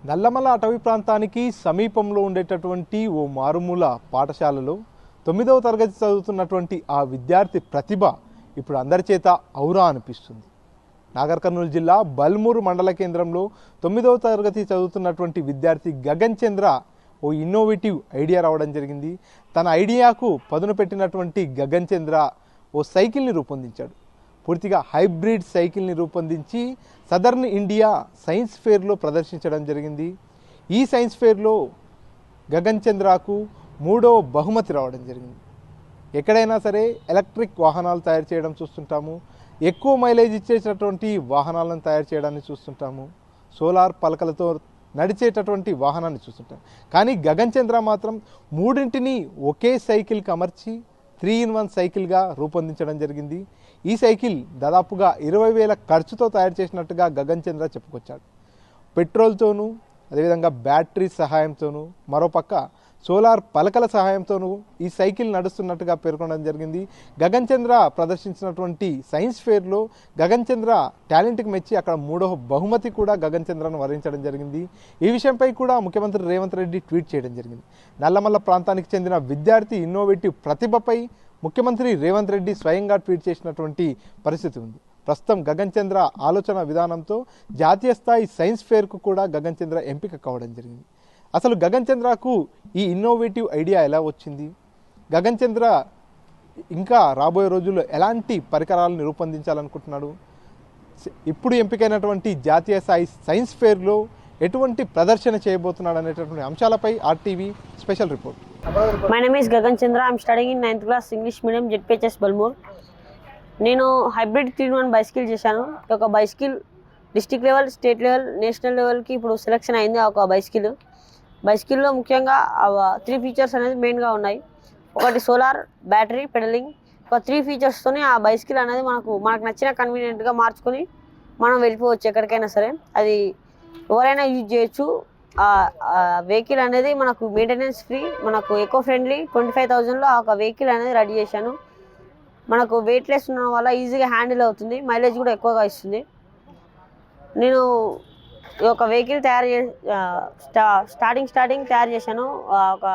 నల్లమల అటవీ ప్రాంతానికి సమీపంలో ఉండేటటువంటి ఓ మారుమూల పాఠశాలలో 9వ తరగతి చదువుతున్నటువంటి ఆ విద్యార్థి ప్రతిభ ఇప్పుడు అందరి చేత ఔరా అనిపిస్తుంది. నాగర్ కర్నూలు జిల్లా బల్మూరు మండల కేంద్రంలో 9వ తరగతి చదువుతున్నటువంటి విద్యార్థి గగన్ చంద్ర ఓ ఇన్నోవేటివ్ ఐడియా రావడం జరిగింది. తన ఐడియాకు పదును పెట్టినటువంటి గగన్ చంద్ర ఓ సైకిల్ని రూపొందించాడు. పూర్తిగా హైబ్రిడ్ సైకిల్ని రూపొందించి సదర్న్ ఇండియా సైన్స్ ఫేర్లో ప్రదర్శించడం జరిగింది. ఈ సైన్స్ ఫేర్లో గగన్ చంద్రకు 3వ బహుమతి రావడం జరిగింది. ఎక్కడైనా సరే ఎలక్ట్రిక్ వాహనాలు తయారు చేయడం చూస్తుంటాము, ఎక్కువ మైలేజ్ ఇచ్చేటటువంటి వాహనాలను తయారు చేయడాన్ని చూస్తుంటాము, సోలార్ పలకలతో నడిచేటటువంటి వాహనాన్ని చూస్తుంటాం. కానీ గగన్ చంద్ర మాత్రం మూడింటిని ఒకే సైకిల్కి అమర్చి 3-in-1 సైకిల్గా రూపొందించడం జరిగింది. ఈ సైకిల్ దాదాపుగా 20,000 ఖర్చుతో తయారు చేసినట్టుగా గగన్ చంద్ర చెప్పుకొచ్చాడు. పెట్రోల్తోనూ, అదేవిధంగా బ్యాటరీ సహాయంతోనూ, మరోపక్క సోలార్ పలకల సహాయంతోనూ ఈ సైకిల్ నడుస్తున్నట్టుగా పేర్కొనడం జరిగింది. గగన్ చంద్ర ప్రదర్శించినటువంటి సైన్స్ ఫేర్లో గగన్ చంద్ర టాలెంట్కి మెచ్చి అక్కడ 3వ బహుమతి కూడా గగన్ చంద్రను వరించడం జరిగింది. ఈ విషయంపై కూడా ముఖ్యమంత్రి రేవంత్ రెడ్డి ట్వీట్ చేయడం జరిగింది. నల్లమల్ల ప్రాంతానికి చెందిన విద్యార్థి ఇన్నోవేటివ్ ప్రతిభపై ముఖ్యమంత్రి రేవంత్ రెడ్డి స్వయంగా ట్వీట్ చేసినటువంటి పరిస్థితి ఉంది. ప్రస్తుతం గగన్ చంద్ర ఆలోచన విధానంతో జాతీయ స్థాయి సైన్స్ ఫేర్కు కూడా గగన్ చంద్ర ఎంపిక కావడం జరిగింది. అసలు గగన్ చంద్రకు ఈ ఇన్నోవేటివ్ ఐడియా ఎలా వచ్చింది? గగన్ చంద్ర ఇంకా రాబోయే రోజుల్లో ఎలాంటి పరికరాలను రూపొందించాలనుకుంటున్నాడు? ఇప్పుడు ఎంపికైనటువంటి జాతీయ స్థాయి సైన్స్ ఫేర్లో ఎటువంటి ప్రదర్శన చేయబోతున్నాడు అనేటటువంటి అంశాలపై RTV special report. My name is Gagan Chandra. I am studying in 9th class English medium ZPHS Balmur. నేను హైబ్రిడ్ 3-in-1 బైసికల్ చేశాను. ఒక bicycle district level, state level, national లెవెల్కి ఇప్పుడు సెలెక్షన్ అయింది. ఒక బైసికల్లో ముఖ్యంగా 3 ఫీచర్స్ అనేది మెయిన్గా ఉన్నాయి. ఒకటి సోలార్, బ్యాటరీ, పెడలింగ్. ఒక 3 ఫీచర్స్తోనే ఆ బైసికల్ అనేది మనకు నచ్చిన కన్వీనియంట్గా మార్చుకొని మనం వెళ్ళిపోవచ్చు ఎక్కడికైనా సరే. అది ఎవరైనా యూజ్ చేయొచ్చు. వెహికల్ అనేది మనకు మెయింటెనెన్స్ ఫ్రీ, మనకు ఎకో ఫ్రెండ్లీ. 25,000లో ఒక వెహికల్ అనేది రెడీ చేశాను. మనకు వెయిట్లెస్ ఉండడం వల్ల ఈజీగా హ్యాండిల్ అవుతుంది, మైలేజ్ కూడా ఎక్కువగా ఇస్తుంది. నేను ఈ ఒక వెహికల్ స్టార్టింగ్ తయారు చేశాను. ఒక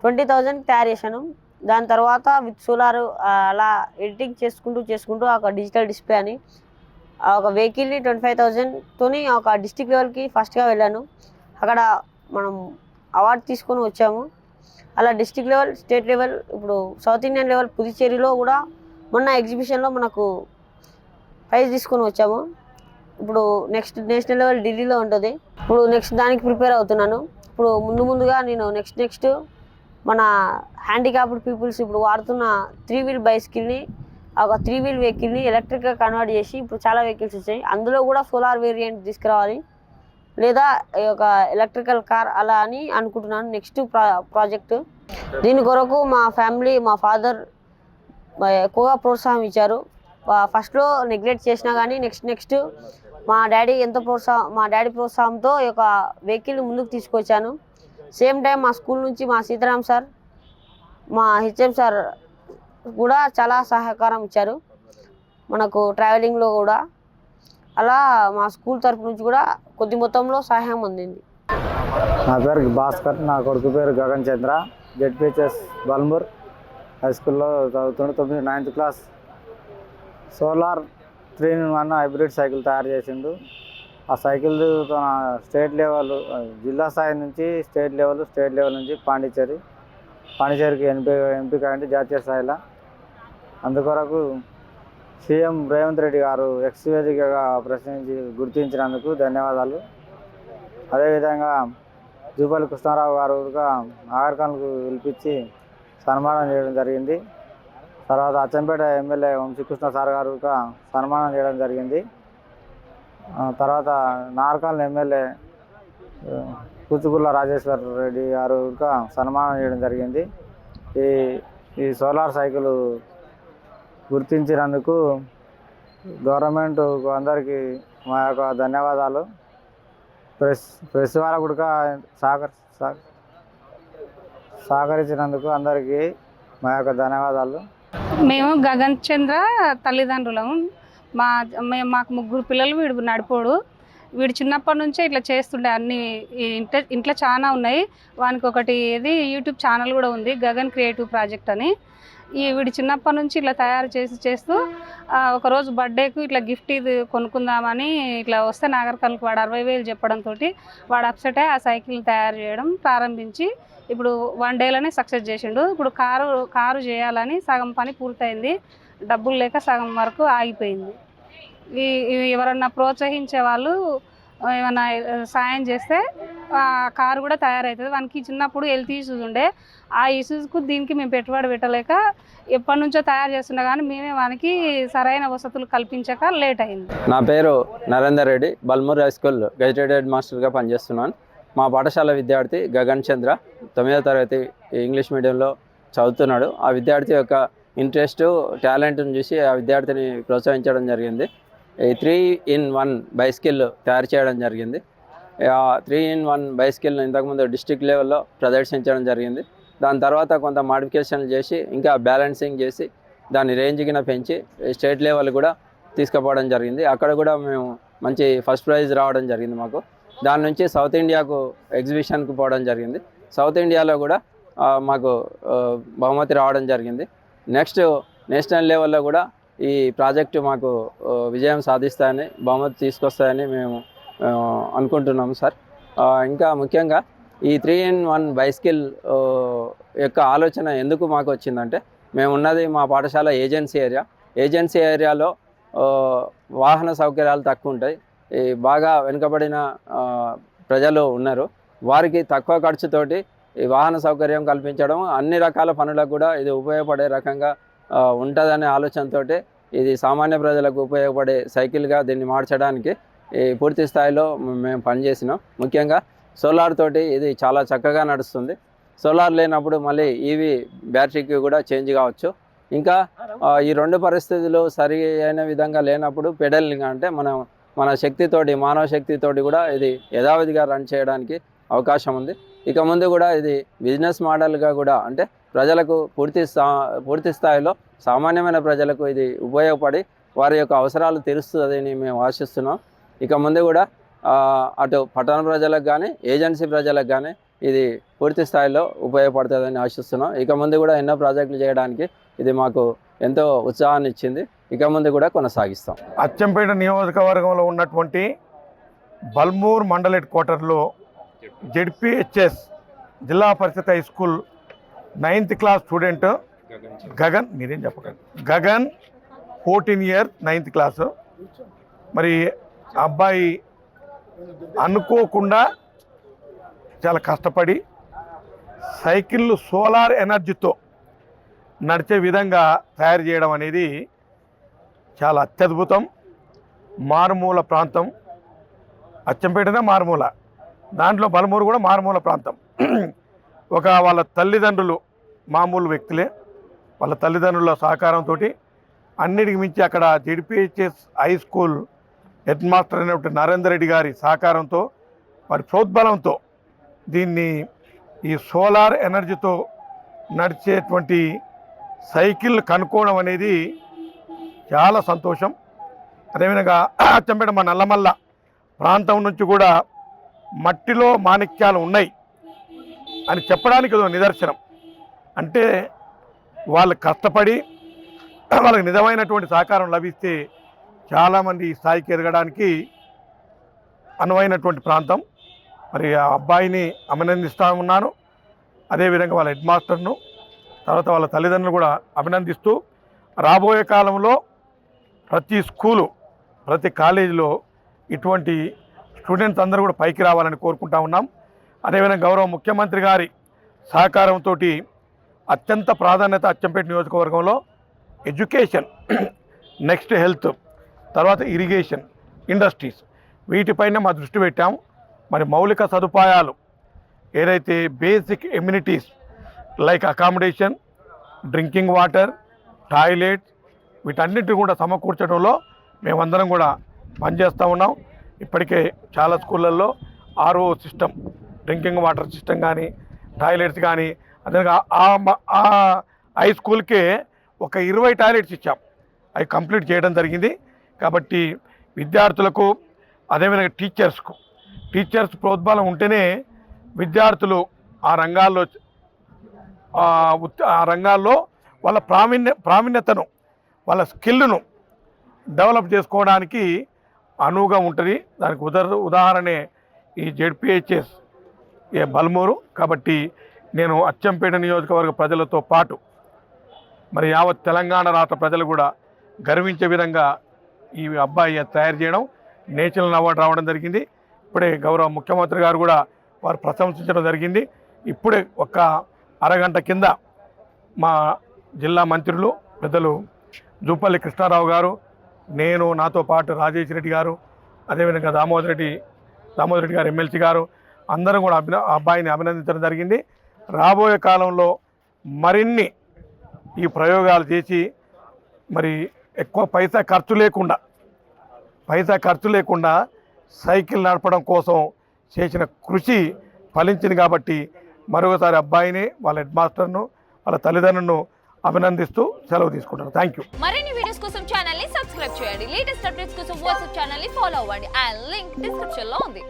20,000 తయారు చేశాను. దాని తర్వాత విత్ సోలార్ అలా ఎడిటింగ్ చేసుకుంటూ ఒక డిజిటల్ డిస్ప్లే అని ఒక వెహికల్ని 25,000తోని ఒక డిస్ట్రిక్ట్ లెవెల్కి ఫస్ట్గా వెళ్ళాను. అక్కడ మనం అవార్డు తీసుకొని వచ్చాము. అలా డిస్ట్రిక్ట్ లెవెల్, స్టేట్ లెవెల్, ఇప్పుడు సౌత్ ఇండియన్ లెవెల్ పుదుచ్చేరిలో కూడా మొన్న ఎగ్జిబిషన్లో మనకు ప్రైజ్ తీసుకొని వచ్చాము. ఇప్పుడు నెక్స్ట్ నేషనల్ లెవెల్ ఢిల్లీలో ఉంటుంది. ఇప్పుడు నెక్స్ట్ దానికి ప్రిపేర్ అవుతున్నాను. ఇప్పుడు ముందుగా నేను నెక్స్ట్ మన హ్యాండిక్యాప్డ్ పీపుల్స్ ఇప్పుడు వాడుతున్న 3-wheel బైసికల్ని, ఒక 3-wheel వెహికల్ని ఎలక్ట్రిక్గా కన్వర్ట్ చేసి ఇప్పుడు చాలా వెహికల్స్ వచ్చాయి. అందులో కూడా సోలార్ వేరియంట్ తీసుకురావాలి, లేదా ఒక ఎలక్ట్రికల్ కార్ అలా అని అనుకుంటున్నాను. Next project. దీని కొరకు మా ఫ్యామిలీ, మా ఫాదర్ ఎక్కువగా ప్రోత్సాహం ఇచ్చారు. ఫస్ట్లో నెగ్లెక్ట్ చేసినా కానీ నెక్స్ట్ మా డాడీ ప్రోత్సాహంతో ఈ యొక్క వెహికల్ని ముందుకు తీసుకొచ్చాను. సేమ్ టైం మా స్కూల్ నుంచి మా సీతారాం సార్, మా హెచ్ఎం సార్ కూడా చాలా సహకారం ఇచ్చారు మనకు ట్రావెలింగ్లో కూడా. అలా మా స్కూల్ తరఫు నుంచి కూడా కొద్ది మొత్తంలో సహాయం అందింది. నా పేరు భాస్కర్, నా కొడుకు పేరు గగన్ చంద్ర. జెడ్పిహెచ్ఎస్ బల్మూర్ హై స్కూల్లో చదువుతుండే 9th class. Solar 3-in-1 hybrid cycle తయారు చేసిండు. ఆ సైకిల్ తన స్టేట్ లెవెల్, జిల్లా స్థాయి నుంచి స్టేట్ లెవెల్ నుంచి పాండిచేరికి ఎంపిక అయింది జాతీయ స్థాయిలో. అందుకొరకు సీఎం రేవంత్ రెడ్డి గారు ఎక్స్ వేదికగా గుర్తించినందుకు ధన్యవాదాలు. అదేవిధంగా జూపల్లి కృష్ణారావు గారు నాగర్ కర్నూలుకు పిలిపించి సన్మానం చేయడం జరిగింది. తర్వాత అచ్చంపేట ఎమ్మెల్యే వంశీకృష్ణ సార్ గారు సన్మానం చేయడం జరిగింది. తర్వాత నాగర్ కర్నూలు ఎమ్మెల్యే కూచుకుల్ల రాజేశ్వర్ రెడ్డి గారు సన్మానం చేయడం జరిగింది. ఈ సోలార్ సైకిల్ గుర్తించినందుకు గవర్నమెంట్ అందరికీ మా యొక్క ధన్యవాదాలు. ప్రెస్ వాళ్ళకు కూడా సహకరించినందుకు అందరికీ మా యొక్క ధన్యవాదాలు. మేము గగన్ చంద్ర తల్లిదండ్రులము. మాకు 3 పిల్లలు, వీడు నడిపోడు. వీడు చిన్నప్పటి నుంచే ఇట్లా చేస్తుండే అన్ని ఇంట్లో చాలా ఉన్నాయి. వానికి ఒకటి ఇది యూట్యూబ్ ఛానల్ కూడా ఉంది, గగన్ క్రియేటివ్ ప్రాజెక్ట్ అని. వీడు చిన్నప్పటి నుంచి ఇట్లా తయారు చేస్తూ ఒకరోజు బర్త్డేకు ఇట్లా గిఫ్ట్ ఇది కొనుక్కుందామని ఇట్లా వస్తే నాగర్కర్నూలుకి వాడు 60,000 చెప్పడంతో వాడు అప్సెట్ అయ్యి ఆ సైకిల్ తయారు చేయడం ప్రారంభించి ఇప్పుడు 1 డేలోనే సక్సెస్ చేసిండు. ఇప్పుడు కారు చేయాలని సగం పని పూర్తయింది, డబ్బులు లేక సగం వరకు ఆగిపోయింది. ఎవరన్నా ప్రోత్సహించే వాళ్ళు ఏమన్నా సాయం చేస్తే ఆ కారు కూడా తయారవుతుంది. వానికి చిన్నప్పుడు హెల్త్ ఇష్యూస్ ఉండే, ఆ ఇష్యూస్కు దీనికి మేము పెట్టుబడి పెట్టలేక ఎప్పటి నుంచో తయారు చేస్తున్నా కానీ మేమే వానికి సరైన వసతులు కల్పించక లేట్ అయింది. నా పేరు Narender Reddy, Balmoor high school gazetted head మాస్టర్గా పనిచేస్తున్నాను. మా పాఠశాల విద్యార్థి గగన్ చంద్ర 9వ తరగతి ఇంగ్లీష్ మీడియంలో చదువుతున్నాడు. ఆ విద్యార్థి యొక్క ఇంట్రెస్ట్, టాలెంట్ని చూసి ఆ విద్యార్థిని ప్రోత్సహించడం జరిగింది. ఈ 3-in-1 బైస్కిల్ తయారు చేయడం జరిగింది. 3-in-1 బైస్కిల్ను ఇంతకుముందు డిస్ట్రిక్ట్ లెవెల్లో ప్రదర్శించడం జరిగింది. దాని తర్వాత కొంత మాడిఫికేషన్లు చేసి ఇంకా బ్యాలెన్సింగ్ చేసి దాని రేంజ్కిన పెంచి స్టేట్ లెవెల్ కూడా తీసుకుపోవడం జరిగింది. అక్కడ కూడా మేము మంచి ఫస్ట్ ప్రైజ్ రావడం జరిగింది మాకు. దాని నుంచి సౌత్ ఇండియాకు ఎగ్జిబిషన్కి పోవడం జరిగింది. సౌత్ ఇండియాలో కూడా మాకు బహుమతి రావడం జరిగింది. నెక్స్ట్ నేషనల్ లెవెల్లో కూడా ఈ ప్రాజెక్టు మాకు విజయం సాధిస్తాయని, బహుమతి తీసుకొస్తాయని మేము అనుకుంటున్నాము సార్. ఇంకా ముఖ్యంగా ఈ 3-in-1 బైస్కిల్ యొక్క ఆలోచన ఎందుకు మాకు వచ్చిందంటే, మేము ఉన్నది మా పాఠశాల ఏజెన్సీ ఏరియాలో వాహన సౌకర్యాలు తక్కువ ఉంటాయి. ఈ బాగా వెనుకబడిన ప్రజలు ఉన్నారు. వారికి తక్కువ ఖర్చుతోటి ఈ వాహన సౌకర్యం కల్పించడం, అన్ని రకాల పనులకు కూడా ఇది ఉపయోగపడే రకంగా ఉంటుందనే ఆలోచనతో ఇది సామాన్య ప్రజలకు ఉపయోగపడే సైకిల్గా దీన్ని మార్చడానికి ఈ పూర్తి స్థాయిలో మేము పనిచేసినాం. ముఖ్యంగా సోలార్ తోటి ఇది చాలా చక్కగా నడుస్తుంది. సోలార్ లేనప్పుడు మళ్ళీ ఈవీ బ్యాటరీకి కూడా చేంజ్ కావచ్చు. ఇంకా ఈ 2 పరిస్థితులు సరి అయిన విధంగా లేనప్పుడు పెడలింగ్ అంటే మన శక్తితోటి, మానవ శక్తితోటి కూడా ఇది యథావిధిగా రన్ చేయడానికి అవకాశం ఉంది. ఇక ముందు కూడా ఇది బిజినెస్ మోడల్గా కూడా, అంటే ప్రజలకు పూర్తి స్థాయిలో సామాన్యమైన ప్రజలకు ఇది ఉపయోగపడి వారి యొక్క అవసరాలు తీరుస్తుందని మేము ఆశిస్తున్నాం. ఇక ముందు కూడా అటు పట్టణ ప్రజలకు కానీ ఏజెన్సీ ప్రజలకు కానీ ఇది పూర్తి స్థాయిలో ఉపయోగపడుతుందని ఆశిస్తున్నాం. ఇక ముందు కూడా ఎన్నో ప్రాజెక్టులు చేయడానికి ఇది మాకు ఎంతో ఉత్సాహాన్ని ఇచ్చింది. ఇక ముందు కూడా కొనసాగిస్తాం. అచ్చంపేట నియోజకవర్గంలో ఉన్నటువంటి బల్మూర్ మండల్ హెడ్ క్వార్టర్లో ZPHS zilla parishad high school 9th class student Gagan, మీరేం చెప్పకండి, గగన్ 14 years 9th క్లాసు. మరి అబ్బాయి అనుకోకుండా చాలా కష్టపడి సైకిళ్ళు సోలార్ ఎనర్జీతో నడిచే విధంగా తయారు చేయడం అనేది చాలా అత్యద్భుతం. మారుమూల ప్రాంతం, అచ్చంపేటనే మారుమూల, దాంట్లో బలమూరు కూడా మారుమూల ప్రాంతం. వాళ్ళ తల్లిదండ్రులు మామూలు వ్యక్తులే, వాళ్ళ తల్లిదండ్రుల సహకారంతో అన్నిటికి మించి అక్కడ ZPHS high school head master అయినటువంటి నరేందర్ రెడ్డి గారి సహకారంతో, వారి ప్రోద్బలంతో దీన్ని ఈ సోలార్ ఎనర్జీతో నడిచేటువంటి సైకిల్ కనుక్కోవడం అనేది చాలా సంతోషం. అదేవిధంగా అచ్చంపేట మా నల్లమల్ల ప్రాంతం నుంచి కూడా మట్టిలో మాణిక్యాలు ఉన్నాయి అని చెప్పడానికి నిదర్శనం. అంటే వాళ్ళు కష్టపడి వాళ్ళకి నిజమైనటువంటి సహకారం లభిస్తే చాలామంది ఈ స్థాయికి ఎదగడానికి అనువైనటువంటి ప్రాంతం. మరి ఆ అబ్బాయిని అభినందిస్తూ ఉన్నాను. అదేవిధంగా వాళ్ళ హెడ్ మాస్టర్ను, తర్వాత వాళ్ళ తల్లిదండ్రులు కూడా అభినందిస్తూ, రాబోయే కాలంలో ప్రతి స్కూలు, ప్రతి కాలేజీలో ఇటువంటి స్టూడెంట్స్ అందరూ కూడా పైకి రావాలని కోరుకుంటా ఉన్నాం. అదేవిధంగా గౌరవ ముఖ్యమంత్రి గారి సహకారంతో అత్యంత ప్రాధాన్యత అచ్చంపేట నియోజకవర్గంలో ఎడ్యుకేషన్, నెక్స్ట్ హెల్త్, తర్వాత ఇరిగేషన్, ఇండస్ట్రీస్, వీటిపైన మా దృష్టి పెట్టాం. మరి మౌలిక సదుపాయాలు ఏదైతే basic amenities like accommodation, drinking water, toilets, వీటన్నిటి కూడా సమకూర్చడంలో మేమందరం కూడా పనిచేస్తూ ఉన్నాం. ఇప్పటికే చాలా స్కూళ్ళల్లో RO system, drinking water system కానీ, టాయిలెట్స్ కానీ, అదే ఆ హై స్కూల్కే ఒక 20 టాయిలెట్స్ ఇచ్చాం. అవి కంప్లీట్ చేయడం జరిగింది. కాబట్టి విద్యార్థులకు అదేవిధంగా టీచర్స్ ప్రోద్బలం ఉంటేనే విద్యార్థులు ఆ రంగాల్లో వాళ్ళ ప్రావీణ్యతను వాళ్ళ స్కిల్ను డెవలప్ చేసుకోవడానికి అనువుగా ఉంటుంది. దానికి ఉదాహరణే ఈ జెడ్పిహెచ్ఎస్ బల్మూరు. కాబట్టి నేను అచ్చంపేట నియోజకవర్గ ప్రజలతో పాటు మరి యావత్ తెలంగాణ రాష్ట్ర ప్రజలు కూడా గర్వించే విధంగా ఈ అబ్బాయి తయారు చేయడం, నేషనల్ అవార్డు రావడం జరిగింది. ఇప్పుడే గౌరవ ముఖ్యమంత్రి గారు కూడా వారు ప్రశంసించడం జరిగింది. ఇప్పుడే ఒక అరగంట కింద మా జిల్లా మంత్రులు పెద్దలు జూపల్లి కృష్ణారావు గారు, నేను, నాతో పాటు రాజేష్ రెడ్డి గారు, అదేవిధంగా దామోదర్ రెడ్డి గారు ఎమ్మెల్సీ గారు అందరం కూడా అబ్బాయిని అభినందించడం జరిగింది. రాబోయే కాలంలో మరిన్ని ఈ ప్రయోగాలు చేసి మరి ఎక్కువ పైసా ఖర్చు లేకుండా సైకిల్ నడపడం కోసం చేసిన కృషి ఫలించింది. కాబట్టి మరొకసారి అబ్బాయిని, వాళ్ళ హెడ్ మాస్టర్ను, వాళ్ళ తల్లిదండ్రులను అభినందిస్తూ సెలవు తీసుకుంటాను. Thank you. మరిన్ని వీడియోస్ కోసం ఛానల్ ని సబ్స్క్రైబ్ చేయండి. లేటెస్ట్ అప్డేట్స్ కోసం వాట్సాప్ ఛానల్ ని ఫాలో అవ్వండి. ఆ లింక్ డిస్క్రిప్షన్ లో ఉంది.